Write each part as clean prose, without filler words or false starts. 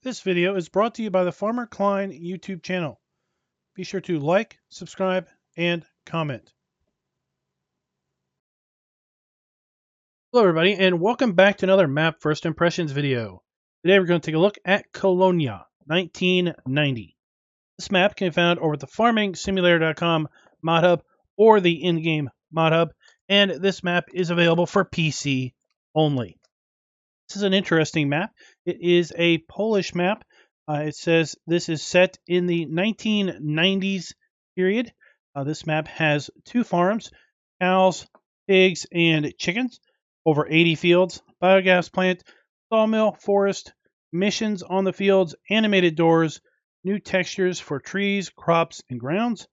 This video is brought to you by the Farmer Klein YouTube channel. Be sure to like, subscribe, and comment. Hello everybody, and welcome back to another map first impressions video. Today we're going to take a look at Kolonia, 1990. This map can be found over at the farmingsimulator.com mod hub or the in-game mod hub, and this map is available for PC only. This is an interesting map. It is a Polish map. It says this is set in the 1990s period. This map has 2 farms, cows, pigs, and chickens, over 80 fields, biogas plant, sawmill, forest, missions on the fields, animated doors, new textures for trees, crops, and grounds,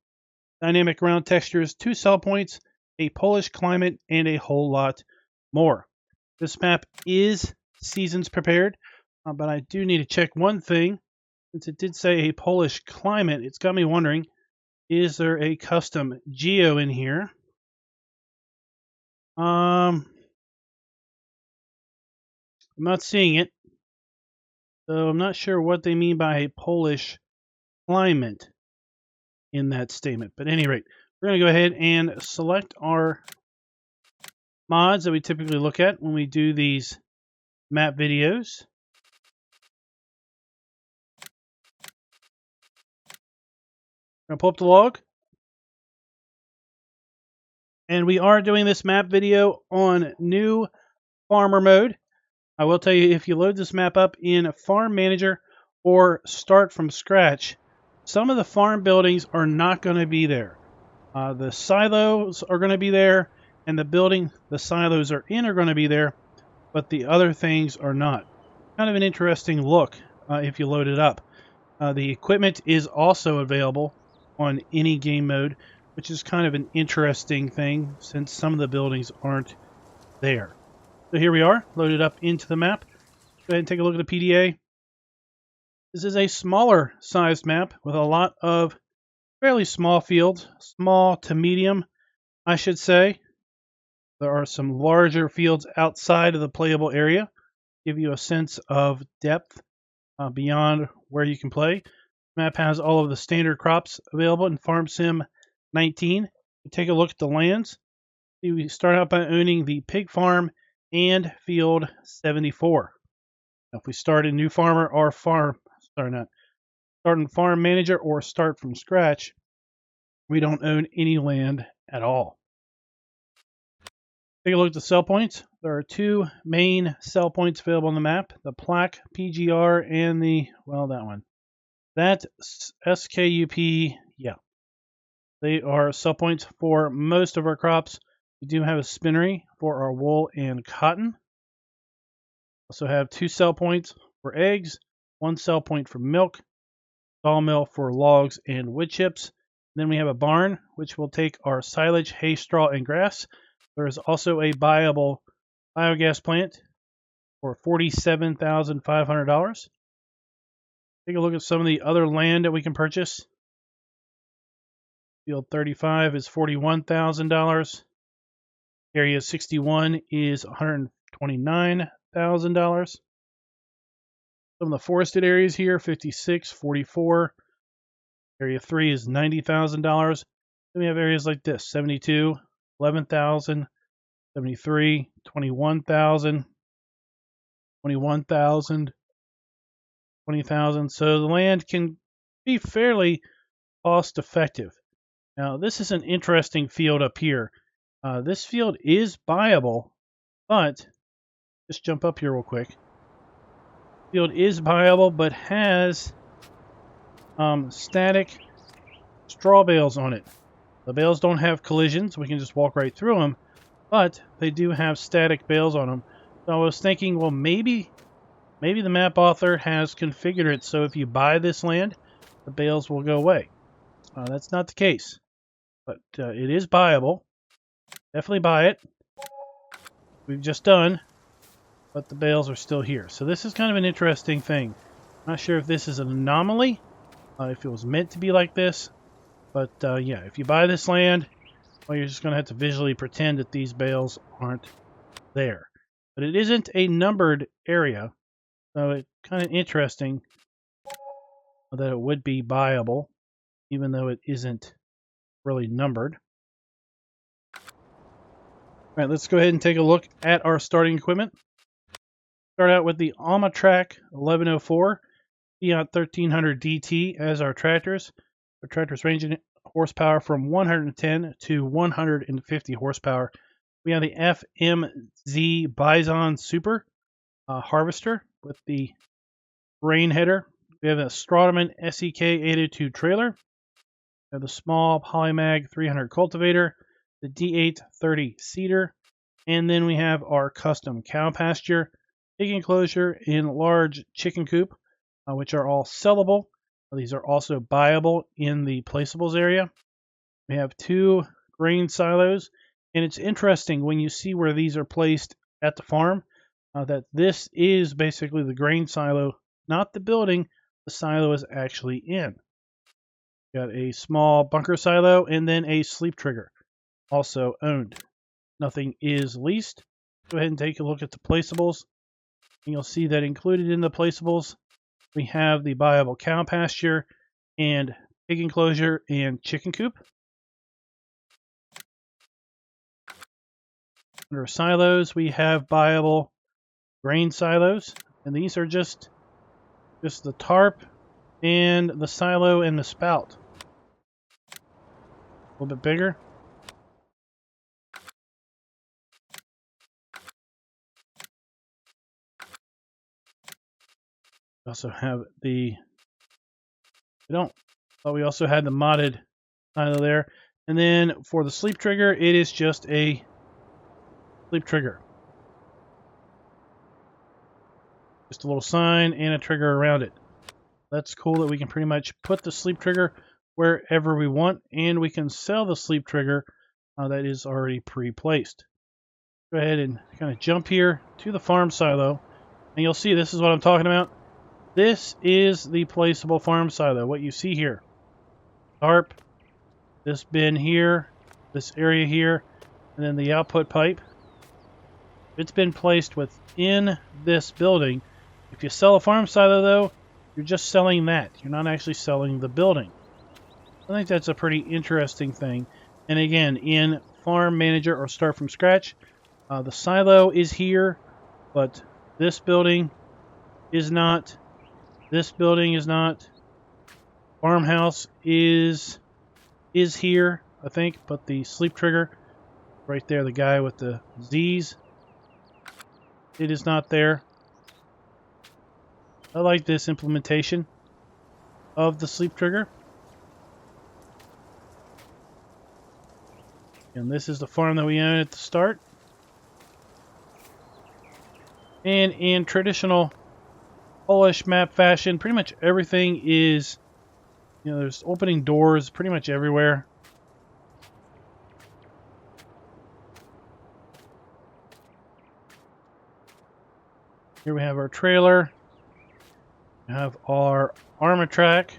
dynamic ground textures, 2 sell points, a Polish climate, and a whole lot more. This map is seasons prepared, but I do need to check one thing. Since it did say a Polish climate, it's got me wondering, is there a custom geo in here? I'm not seeing it, so I'm not sure what they mean by a Polish climate in that statement. But at any rate, we're going to go ahead and select our mods that we typically look at when we do these map videos. I'm going to pull up the log. And we are doing this map video on new farmer mode. I will tell you, if you load this map up in Farm Manager or start from scratch, some of the farm buildings are not going to be there. The silos are going to be there, and the building the silos are in are going to be there, but the other things are not. Kind of an interesting look if you load it up. The equipment is also available on any game mode, which is kind of an interesting thing since some of the buildings aren't there. So here we are, loaded up into the map. Go ahead and take a look at the PDA. This is a smaller sized map with a lot of fairly small fields, small to medium, I should say. There are some larger fields outside of the playable area, give you a sense of depth beyond where you can play. The map has all of the standard crops available in Farm Sim 19. We take a look at the lands. We start out by owning the pig farm and field 74. Now, if we start a new farmer or start in farm manager or start from scratch, we don't own any land at all. Take a look at the sell points. There are 2 main sell points available on the map, the plaque PGR and the, well, that one. That SKUP, yeah. They are sell points for most of our crops. We do have a spinnery for our wool and cotton. Also have 2 sell points for eggs, 1 sell point for milk, sawmill for logs and wood chips. Then we have a barn, which will take our silage, hay, straw, and grass. There is also a biogas plant for $47,500. Take a look at some of the other land that we can purchase. Field 35 is $41,000. Area 61 is $129,000. Some of the forested areas here, 56, 44. Area 3 is $90,000. Then we have areas like this, 72, 11,000, 73, 21,000, 21,000, 20,000. So the land can be fairly cost effective. Now, this is an interesting field up here. This field is buyable, but just jump up here real quick. Field is buyable, but has static straw bales on it. The bales don't have collisions. We can just walk right through them, but they do have static bales on them. So I was thinking, well, maybe the map author has configured it so if you buy this land, the bales will go away. That's not the case, but it is buyable. Definitely buy it. We've just done, but the bales are still here. So this is kind of an interesting thing. Not sure if this is an anomaly, if it was meant to be like this, but yeah, if you buy this land, well, you're just going to have to visually pretend that these bales aren't there. But it isn't a numbered area, So it's kind of interesting that it would be buyable, even though it isn't really numbered. All right, let's go ahead and take a look at our starting equipment. Start out with the Almatrac 1104 Fiat 1300 DT as our tractors. Our tractors ranging horsepower from 110 to 150 horsepower. We have the FMZ Bison Super harvester with the grain header. We have a Straudeman SEK 802 trailer. We have the small Polymag 300 cultivator, the D830 seeder, and then we have our custom cow pasture, pig enclosure, and large chicken coop, which are all sellable. These are also buyable in the placeables area. We have 2 grain silos, and it's interesting when you see where these are placed at the farm, that this is basically the grain silo, not the building the silo is actually in. Got a small bunker silo and then a sleep trigger, also owned. Nothing is leased. Go ahead and take a look at the placeables, and you'll see that included in the placeables, we have the buyable cow pasture and pig enclosure and chicken coop. Under silos, we have buyable grain silos, and these are just the tarp and the silo and the spout. A little bit bigger. We also have we also had the modded silo there. And then for the sleep trigger, it is just a sleep trigger. Just a little sign and a trigger around it. That's cool that we can pretty much put the sleep trigger wherever we want, and we can sell the sleep trigger that is already pre-placed. Go ahead and kind of jump here to the farm silo, and you'll see this is what I'm talking about. This is the placeable farm silo. What you see here, tarp, this bin here, this area here, and then the output pipe. It's been placed within this building. If you sell a farm silo, though, you're just selling that. You're not actually selling the building. I think that's a pretty interesting thing. And again, in Farm Manager or Start from Scratch, the silo is here, but this building is not. This building is not. Farmhouse is here, I think, but the sleep trigger, right there, the guy with the Z's, it is not there. I like this implementation of the sleep trigger. And this is the farm that we own at the start. And in traditional Polish map fashion, pretty much everything is, there's opening doors pretty much everywhere. Here we have our trailer. We have our Almatrac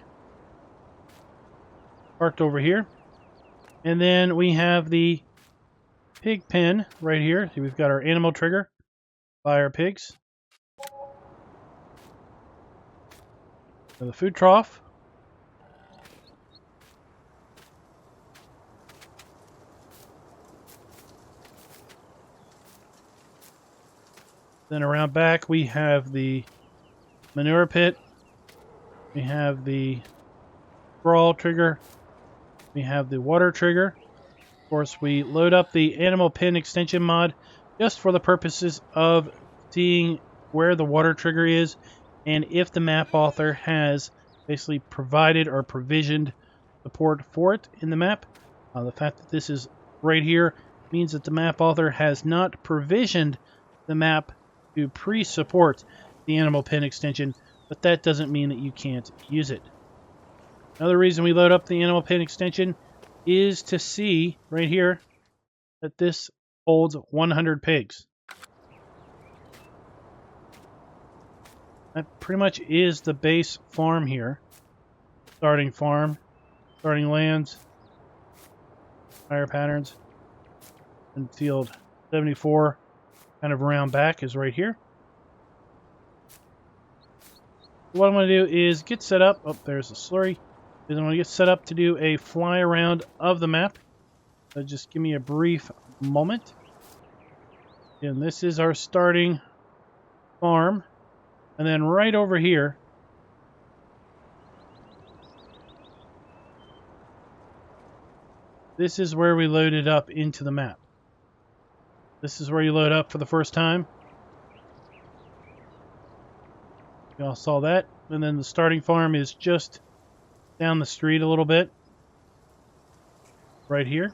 parked over here. And then we have the pig pen right here. See, we've got our animal trigger by our pigs. And the food trough. Then around back we have the manure pit. We have the crawl trigger. We have the water trigger. Of course, we load up the animal pen extension mod just for the purposes of seeing where the water trigger is and if the map author has basically provided or provisioned support for it in the map. The fact that this is right here means that the map author has not provisioned the map to pre-support the animal pen extension, but that doesn't mean that you can't use it. Another reason we load up the animal pen extension is to see right here that this holds 100 pigs. That pretty much is the base farm here. Starting farm, starting lands, fire patterns, and field 74 kind of around back is right here. What I'm going to do is get set up. Oh, there's a slurry. I'm going to get set up to do a fly around of the map. So just give me a brief moment. And this is our starting farm. And then right over here, this is where we loaded up into the map. This is where you load up for the first time. You all saw that. And then the starting farm is just down the street a little bit. Right here.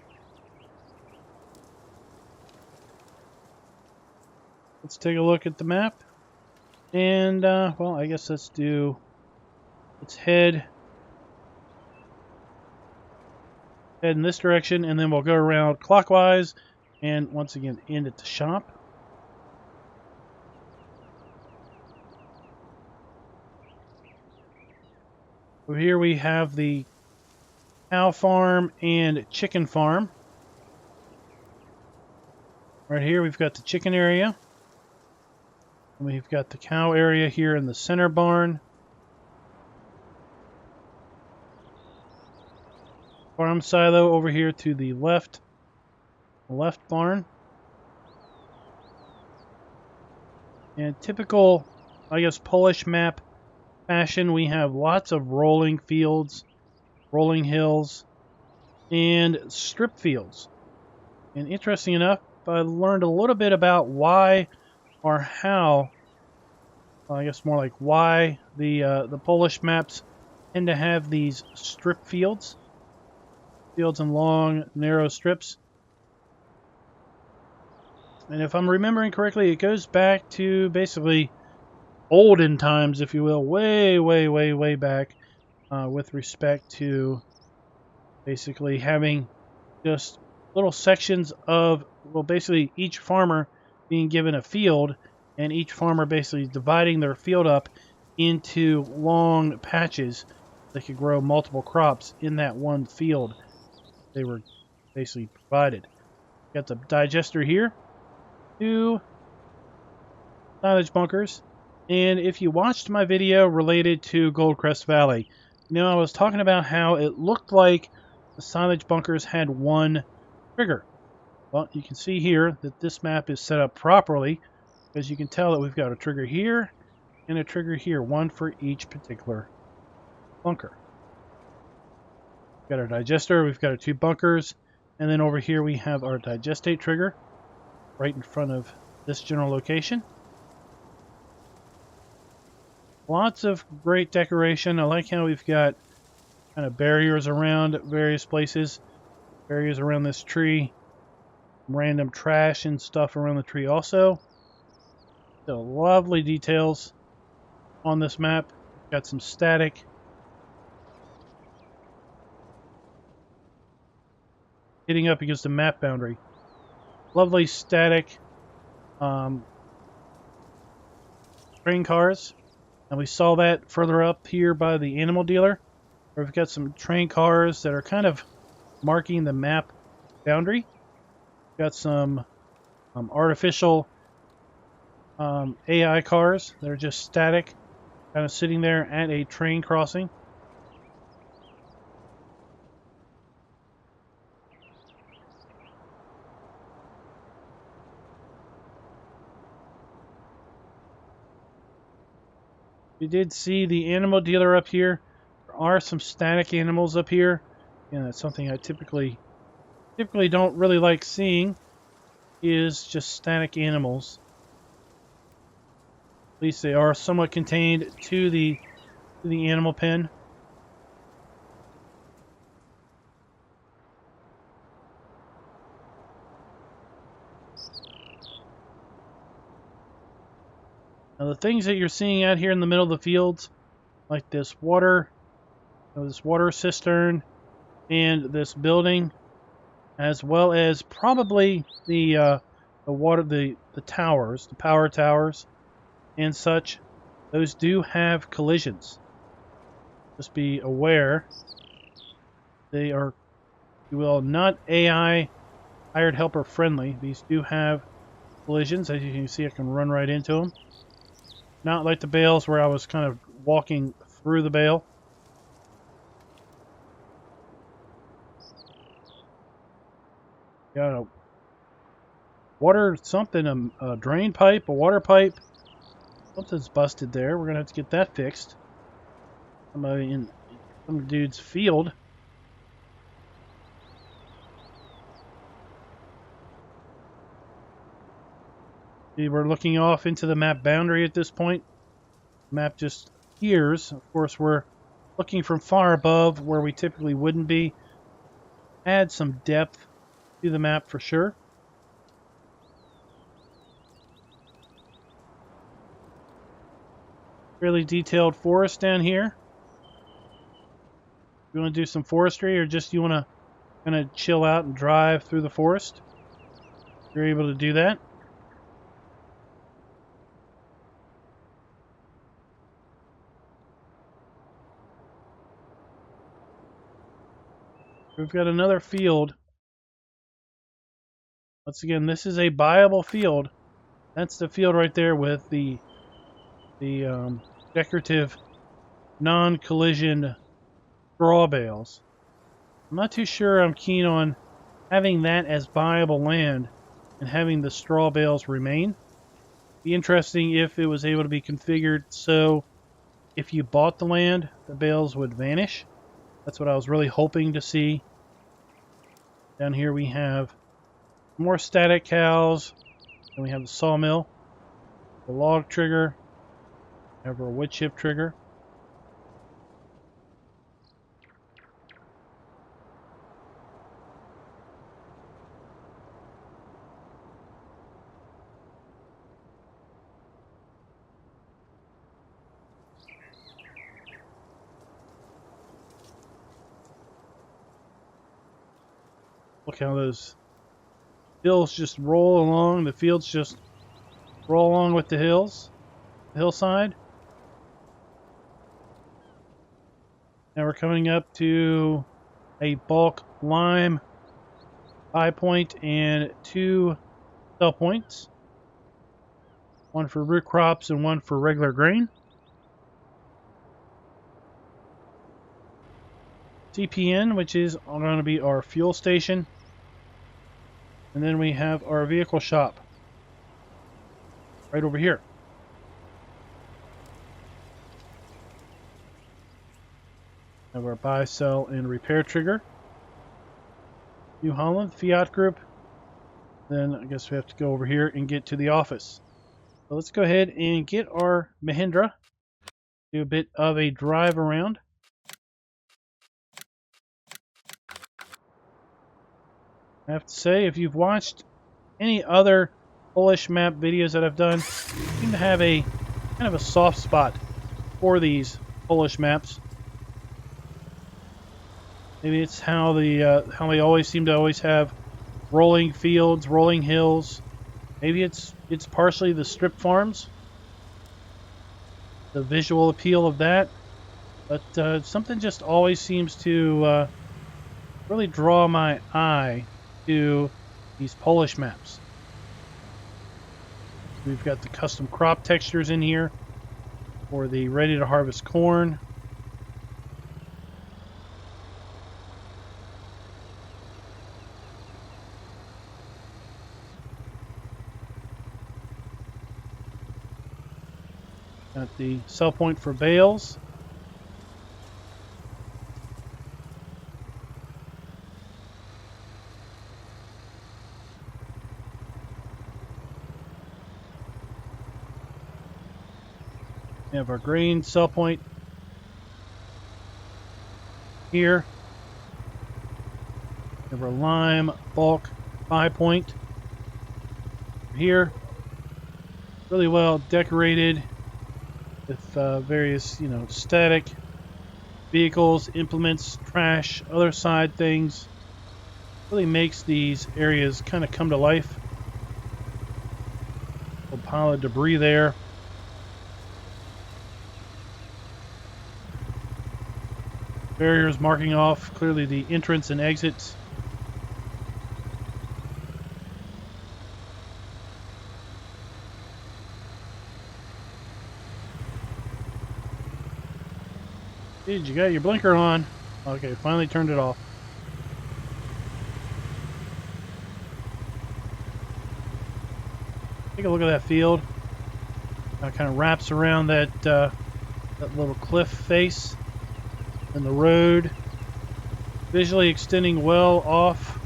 Let's take a look at the map. And, well, I guess let's head in this direction, and then we'll go around clockwise, and once again, end at the shop. Over here we have the cow farm and chicken farm. Right here we've got the chicken area. And we've got the cow area here in the center barn. Farm silo over here to the left barn. And typical, I guess, Polish map fashion, we have lots of rolling fields, rolling hills, and strip fields. And interesting enough, I learned a little bit about why or how, well, I guess more like why the Polish maps tend to have these strip fields and long, narrow strips. And if I'm remembering correctly, it goes back to basically olden times, if you will, way back, with respect to basically having just little sections of, well, basically each farmer being given a field, and each farmer basically dividing their field up into long patches that could grow multiple crops in that one field they were basically provided. Got the digester here, 2 silage bunkers, and if you watched my video related to Goldcrest Valley, you know I was talking about how it looked like the silage bunkers had 1 trigger. Well, you can see here that this map is set up properly, because you can tell that we've got a trigger here and a trigger here, 1 for each particular bunker. We've got our digester, we've got our 2 bunkers, and then over here we have our digestate trigger right in front of this general location. Lots of great decoration. I like how we've got kind of barriers around various places, barriers around this tree, random trash and stuff around the tree also. So lovely details on this map. Got some static. Hitting up against the map boundary. Lovely static train cars. And we saw that further up here by the animal dealer, where we've got some train cars that are kind of marking the map boundary. Got some artificial AI cars that are just static, kind of sitting there at a train crossing. We did see the animal dealer up here. There are some static animals up here, and that's something I typically don't really like seeing, is just static animals. At least they are somewhat contained to the animal pen. Now the things that you're seeing out here in the middle of the fields, like this water cistern, and this building, as well as probably the towers, the power towers, and such, those do have collisions. Just be aware. They are, if you will, not AI hired helper friendly. These do have collisions. As you can see, I can run right into them. Not like the bales where I was kind of walking through the bale. Got a water something, a drain pipe, a water pipe. Something's busted there. We're gonna have to get that fixed. Somebody in some dude's field. See, we're looking off into the map boundary at this point. The map just appears. Of course, we're looking from far above where we typically wouldn't be. Add some depth to the map for sure. Fairly detailed forest down here. You want to do some forestry, or just you want to kind of chill out and drive through the forest? You're able to do that. We've got another field. Once again, this is a viable field. That's the field right there with the decorative non-collision straw bales. I'm not too sure I'm keen on having that as viable land and having the straw bales remain. Be interesting if it was able to be configured so if you bought the land, the bales would vanish. That's what I was really hoping to see. Down here we have more static cows, and we have the sawmill, the log trigger, we have our wood chip trigger. Look how those hills just roll along, the fields just roll along with the hills, the hillside. Now we're coming up to a bulk lime high point and 2 sell points. One for root crops and one for regular grain. CPN, which is going to be our fuel station. And then we have our vehicle shop right over here. We have our buy, sell, and repair trigger. New Holland, Fiat Group. Then I guess we have to go over here and get to the office. So let's go ahead and get our Mahindra. Do a bit of a drive around. I have to say, if you've watched any other Polish map videos that I've done, I seem to have a kind of a soft spot for these Polish maps. Maybe it's how they always seem to always have rolling fields, rolling hills. Maybe it's partially the strip farms, the visual appeal of that. But something just always seems to really draw my eye to these Polish maps. We've got the custom crop textures in here for the ready to harvest corn. Got the sell point for bales. We have our grain sell point here. We have our lime bulk buy point here. Really well decorated with various, static vehicles, implements, trash, other side things. Really makes these areas kind of come to life. A pile of debris there. Barriers marking off clearly the entrance and exits. Dude, you got your blinker on. Okay, finally turned it off. Take a look at that field. Kind of wraps around that little cliff face and the road, visually extending well off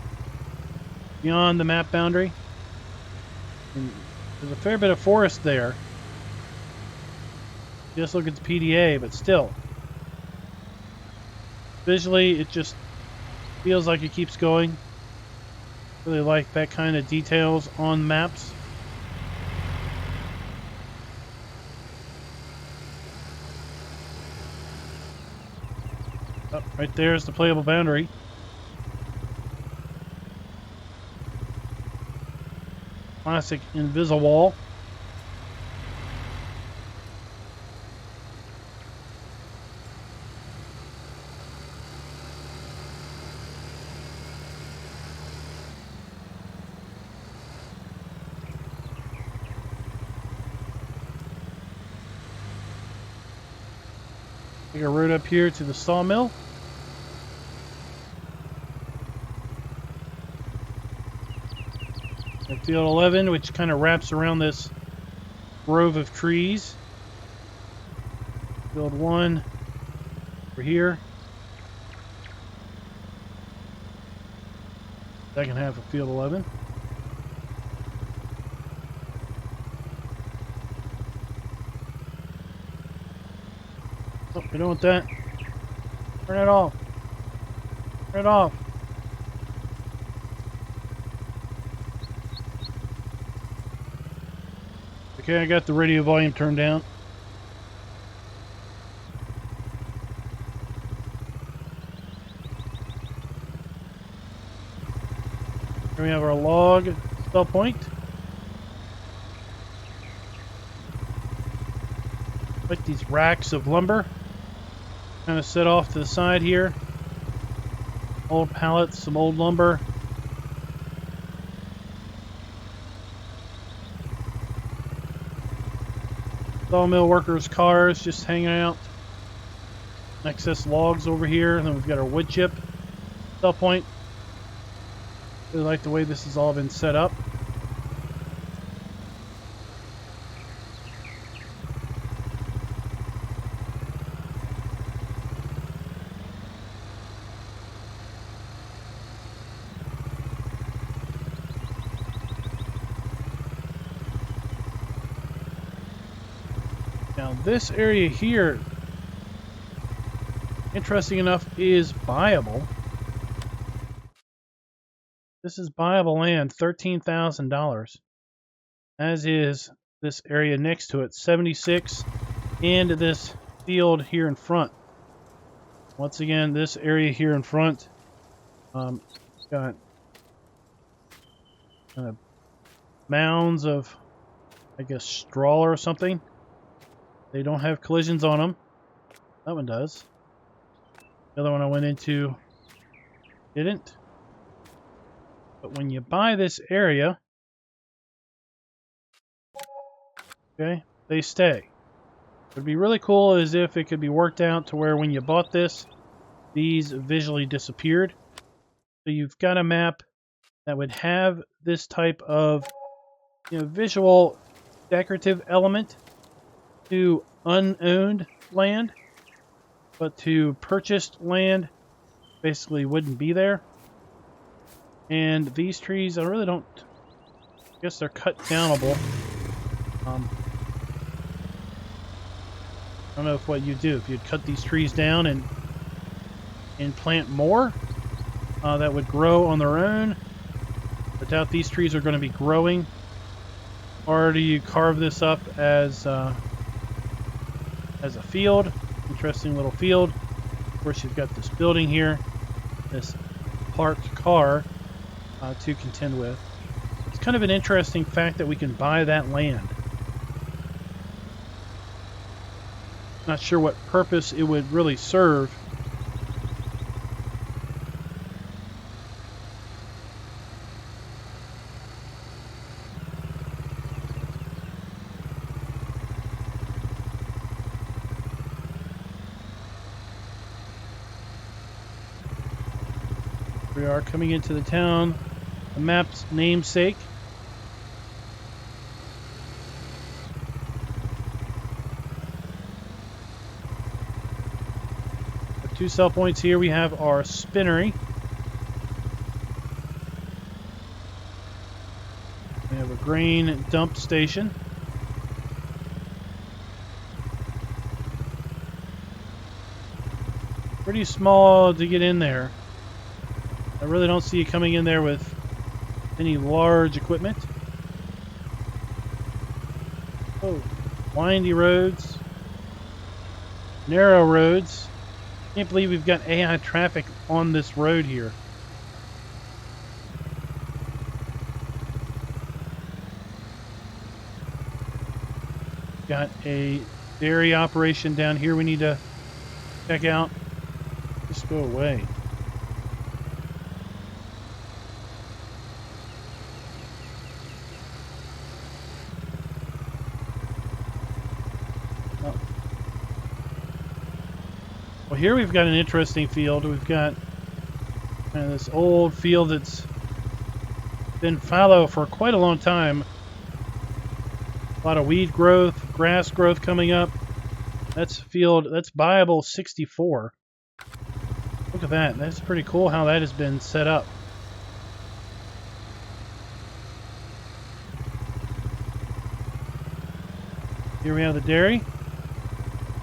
beyond the map boundary. And there's a fair bit of forest there. Just look at the PDA, but still, visually it just feels like it keeps going. Really like that kind of details on maps. Oh, right there's the playable boundary. Classic Invisiwall. Take a road up here to the Sawmill. And Field 11, which kind of wraps around this grove of trees. Field 1 over here. Second half of Field 11. Oh, we don't want that. Turn it off. Turn it off. Okay, I got the radio volume turned down. Here we have our log stall point. Like these racks of lumber. Kind of set off to the side here. Old pallets, some old lumber. Sawmill workers' cars just hanging out. Excess logs over here, and then we've got our wood chip stall point. Really like the way this has all been set up. Now this area here, interesting enough, is buyable. This is buyable land, $13,000. As is this area next to it, 76, and this field here in front. Once again, this area here in front, got kind of mounds of, I guess, straw or something. They don't have collisions on them. That one does. The other one I went into didn't. But when you buy this area, okay, they stay. What would be really cool is if it could be worked out to where when you bought this, these visually disappeared. So you've got a map that would have this type of, visual decorative element to unowned land, but to purchased land basically wouldn't be there. And these trees, I really don't, I guess they're cut downable. I don't know if what you do, if you'd cut these trees down and plant more that would grow on their own. I doubt these trees are going to be growing. Or do you carve this up as a field? Interesting little field. Of course, you've got this building here, this parked car to contend with. It's kind of an interesting fact that we can buy that land. Not sure what purpose it would really serve. We are coming into the town, the map's namesake. The 2 sell points here. We have our spinnery. We have a grain dump station. Pretty small to get in there. I really don't see you coming in there with any large equipment. Oh, windy roads, narrow roads. Can't believe we've got AI traffic on this road here. Got a dairy operation down here we need to check out. Just go away. Well, here we've got an interesting field. We've got this old field that's been fallow for quite a long time. A lot of weed growth, grass growth coming up. That's field, that's viable 64. Look at that. That's pretty cool how that has been set up. Here we have the dairy.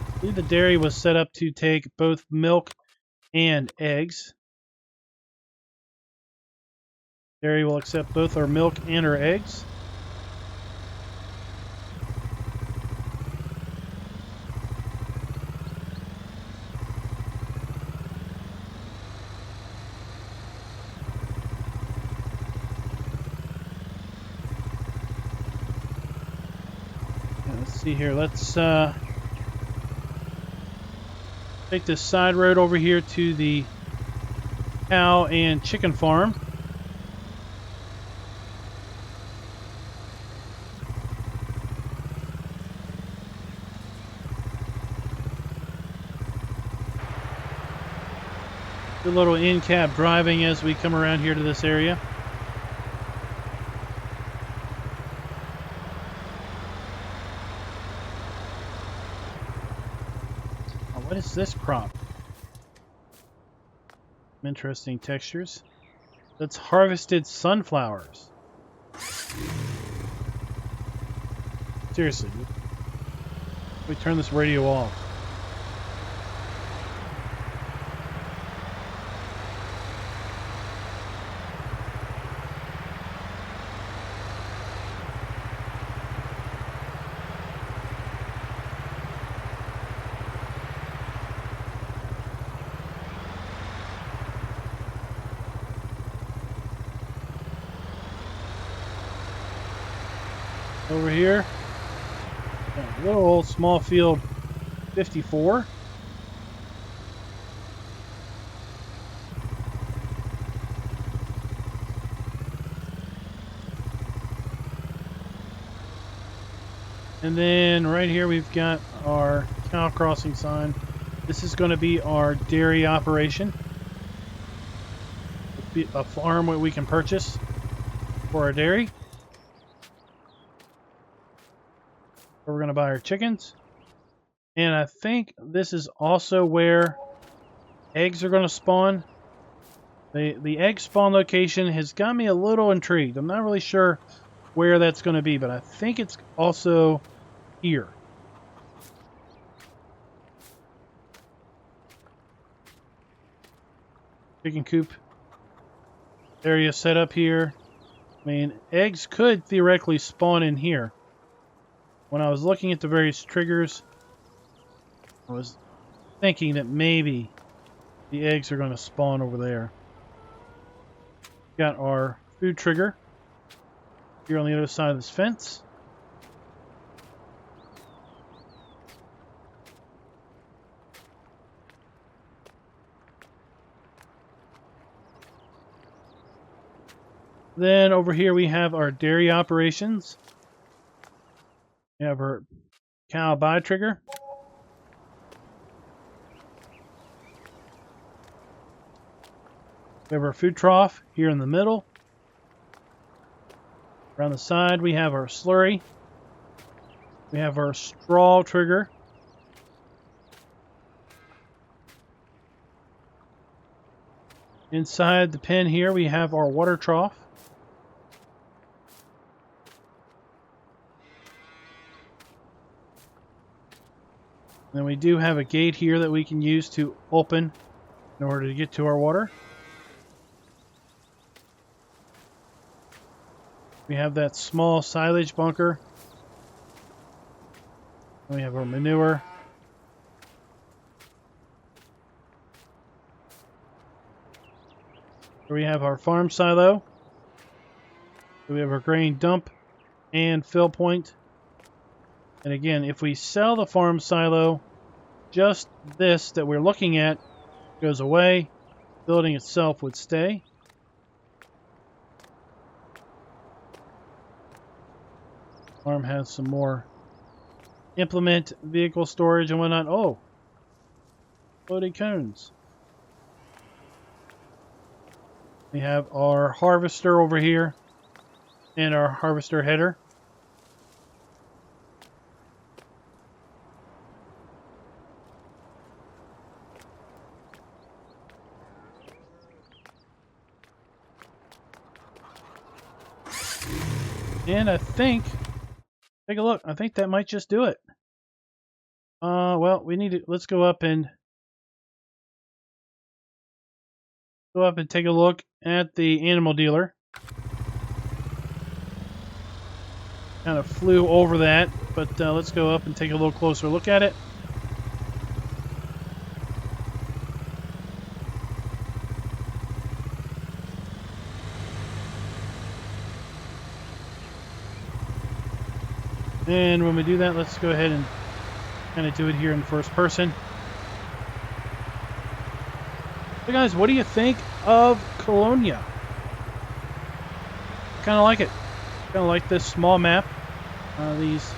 I believe the dairy was set up to take both milk and eggs. Dairy will accept both our milk and our eggs. Let's see here. Let's take this side road over here to the cow and chicken farm. Do a little in-cab driving as we come around here to this area. What is this crop? Some interesting textures. That's harvested sunflowers. Seriously. Let me turn this radio off. Over here, a little old small field 54. And then right here we've got our cow crossing sign. This is going to be our dairy operation. A farm where we can purchase for our dairy. We're going to buy our chickens. And I think this is also where eggs are going to spawn. The egg spawn location has got me a little intrigued. I'm not really sure where that's going to be, but I think it's also here. Chicken coop area set up here. I mean, eggs could theoretically spawn in here. When I was looking at the various triggers, I was thinking that maybe the eggs are going to spawn over there. Got our food trigger here on the other side of this fence. Then over here we have our dairy operations. We have our cow buy trigger. We have our food trough here in the middle. Around the side, we have our slurry. We have our straw trigger. Inside the pen here, we have our water trough. Then we do have a gate here that we can use to open in order to get to our water. We have that small silage bunker. We have our manure. Here we have our farm silo. We have our grain dump and fill point. And again, if we sell the farm silo, just this that we're looking at goes away. The building itself would stay. Farm has some more implement vehicle storage and whatnot. Oh, floating cones. We have our harvester over here and our harvester header. And I think, take a look, I think that might just do it. Well, we need to, let's go up and take a look at the animal dealer. Kind of flew over that, but let's go up and take a little closer look at it. And when we do that, let's go ahead and kind of do it here in first person. So guys, what do you think of Kolonia? Kind of like it. Kind of like this small map. These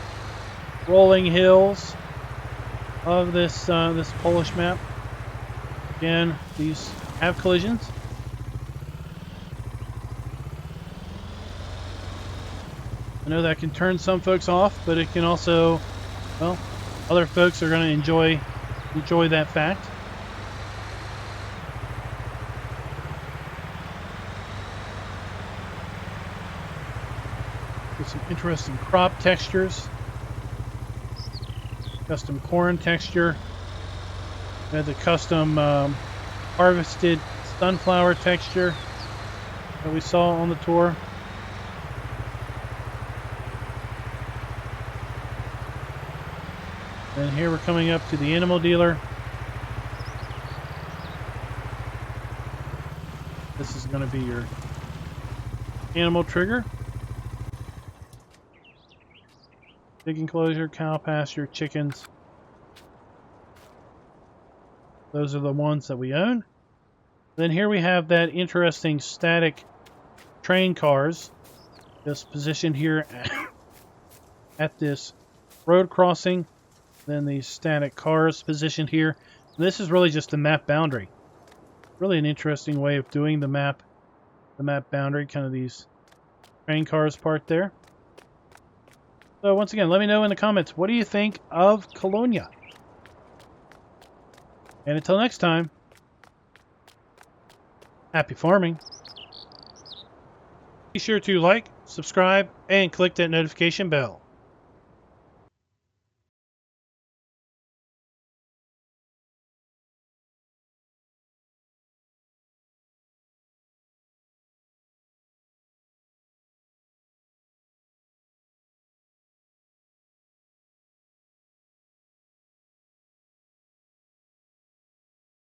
rolling hills of this this Polish map. Again, these have collisions. I know that can turn some folks off, but it can also, well, other folks are going to enjoy that fact. With some interesting crop textures, custom corn texture. We have the custom harvested sunflower texture that we saw on the tour. And here we're coming up to the animal dealer. This is going to be your animal trigger. Pig enclosure, cow pasture, chickens. Those are the ones that we own. Then here we have that interesting static train cars. Just positioned here at this road crossing. Then these static cars positioned here. And this is really just the map boundary. Really an interesting way of doing the map boundary. Kind of these train cars parked there. So once again, let me know in the comments, what do you think of Kolonia? And until next time, happy farming. Be sure to like, subscribe, and click that notification bell.